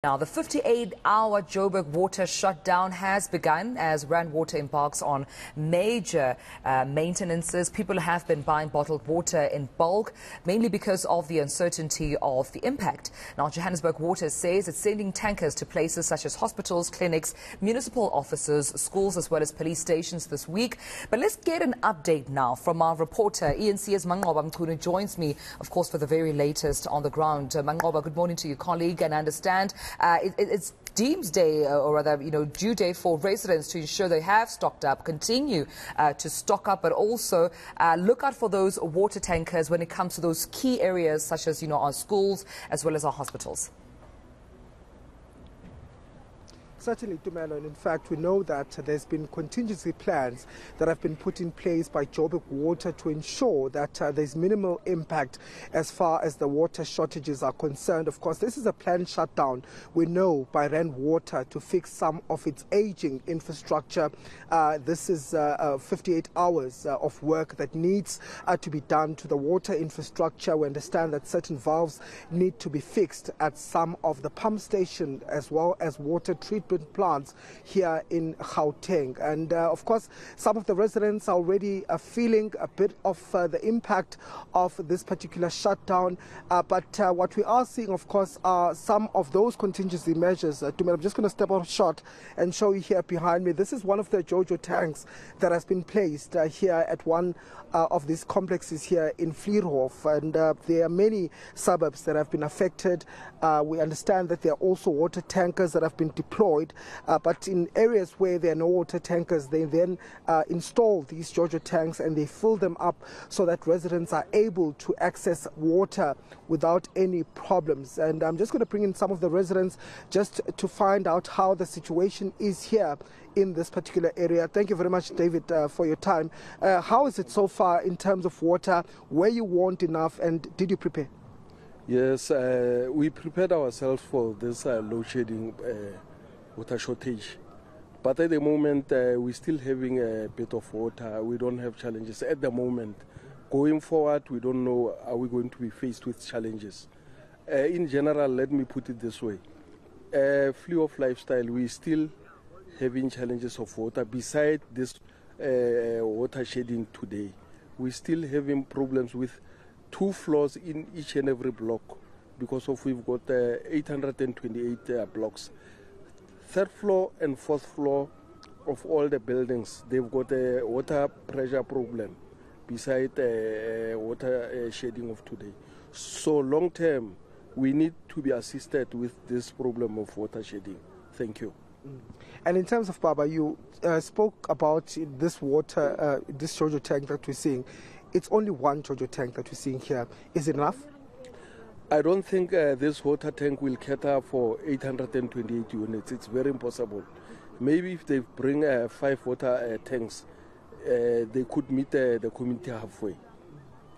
Now, the 58-hour Joburg water shutdown has begun as Rand Water embarks on major maintenances. People have been buying bottled water in bulk, mainly because of the uncertainty of the impact. Now, Johannesburg Water says it's sending tankers to places such as hospitals, clinics, municipal offices, schools, as well as police stations this week. But let's get an update now from our reporter. eNCA's Manqoba Mchunu joins me, of course, for the very latest on the ground. Manqoba, good morning to your colleague, and I understand it's doomsday, or rather, due day for residents to ensure they have stocked up, continue to stock up, but also look out for those water tankers when it comes to those key areas such as, our schools as well as our hospitals. Certainly, Tumelo, and in fact, we know that there's been contingency plans that have been put in place by Joburg Water to ensure that there's minimal impact as far as the water shortages are concerned. Of course, this is a planned shutdown, we know, by Rand Water to fix some of its aging infrastructure. This is 58 hours of work that needs to be done to the water infrastructure. We understand that certain valves need to be fixed at some of the pump stations as well as water treatment plants here in Gauteng. And of course, some of the residents are already feeling a bit of the impact of this particular shutdown. But what we are seeing, of course, are some of those contingency measures. I'm just going to step out shot and show you here behind me. This is one of the JoJo tanks that has been placed here at one of these complexes here in Vlierhof. And there are many suburbs that have been affected. We understand that there are also water tankers that have been deployed. But in areas where there are no water tankers, they then install these JoJo tanks and they fill them up so that residents are able to access water without any problems. And I'm just going to bring in some of the residents just to find out how the situation is here in this particular area. Thank you very much, David, for your time. How is it so far in terms of water? Where you want enough, and did you prepare? Yes, we prepared ourselves for this load shedding water shortage, but at the moment we're still having a bit of water. We don't have challenges at the moment. Going forward, we don't know, are we going to be faced with challenges? In general, let me put it this way. Vlierhof lifestyle, we still having challenges of water. Beside this water shedding today, we still having problems with 2 floors in each and every block, because of we've got 828 blocks. 3rd floor and 4th floor of all the buildings, they've got a water pressure problem beside water shedding of today. So long term, we need to be assisted with this problem of water shedding. Thank you. And in terms of Baba, you spoke about this water, this JoJo tank that we're seeing. It's only one JoJo tank that we're seeing here. Is it enough? I don't think this water tank will cater for 828 units. It's very impossible. Maybe if they bring 5 water tanks, they could meet the community halfway.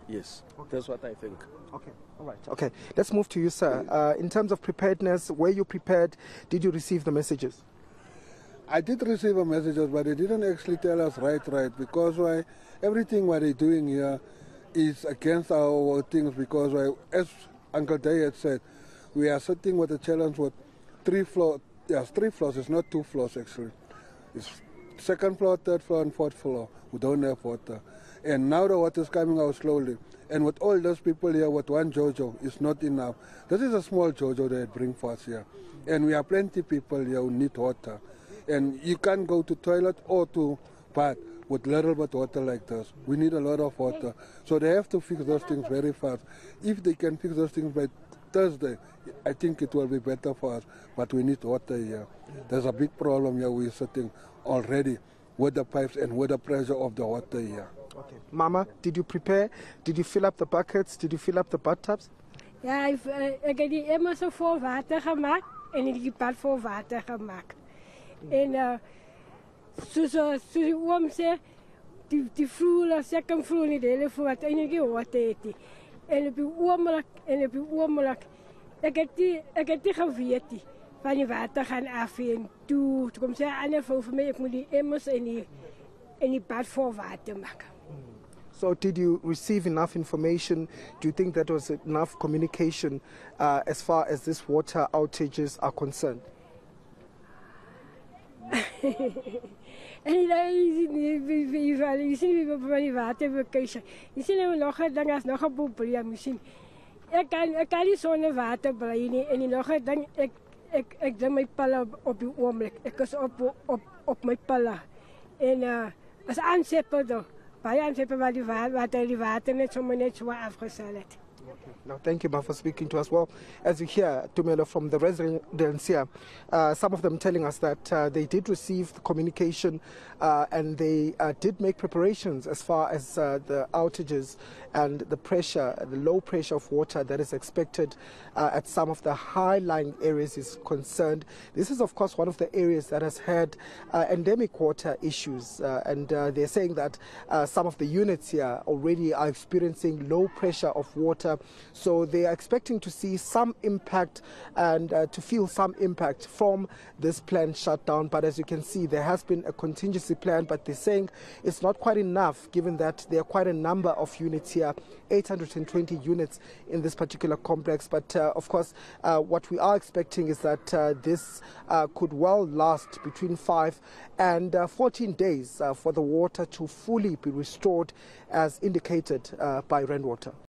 Yes, okay. That's what I think. Okay, all right. Okay, let's move to you, sir. In terms of preparedness, were you prepared? Did you receive the messages? I did receive a messages, but they didn't actually tell us right, because everything what they're doing here is against our things, because as Uncle Day had said, we are sitting with a challenge with 3 floors. Yes, 3 floors. It's not 2 floors actually. It's 2nd floor, 3rd floor, and 4th floor. We don't have water, and now the water is coming out slowly. And with all those people here, with one JoJo, it's not enough. This is a small JoJo they bring for us here, and we are plenty people here who need water. And you can't go to toilet or to bath with little bit water like this. We need a lot of water. So they have to fix those things very fast. If they can fix those things by Thursday, I think it will be better for us. But we need water here. There's a big problem here. We're sitting already with the pipes and with the pressure of the water here. Okay. Mama, did you prepare? Did you fill up the buckets? Did you fill up the bathtubs? Ja, ik heb die emmers vol water gemaakt en ik heb die bad vol water gemaakt. En zoals die oom zei, die vloer, second vloer niet hele voor wat enige water heeft. En op die oomelijk, ik heb die geweten van die water gaan af en toen komt ze aan en voor mij, ik moet die emmers en die bad vol water maken. So did you receive enough information? Do you think that was enough communication as far as these water outages are concerned? En je ziet van die waterbekeising. Je ziet nog een ding als nog een probleem. Misschien ik kan niet zonder water blijven en nog een ding ik doe mijn palla op die oomlik. Ik is op mijn palla en als aanzeppen dan. Bij aanzeppen waar die water net zo afgezet. Now, thank you, Ma, for speaking to us. Well, as you hear, Tumelo, from the residents here, some of them telling us that they did receive the communication and they did make preparations as far as the outages and the pressure, the low pressure of water that is expected at some of the high-lying areas is concerned. This is, of course, one of the areas that has had endemic water issues, and they're saying that some of the units here already are experiencing low pressure of water. So they are expecting to see some impact and to feel some impact from this planned shutdown. But as you can see, there has been a contingency plan, but they're saying it's not quite enough given that there are quite a number of units here, 820 units in this particular complex. But of course, what we are expecting is that this could well last between 5 and 14 days for the water to fully be restored as indicated by rainwater.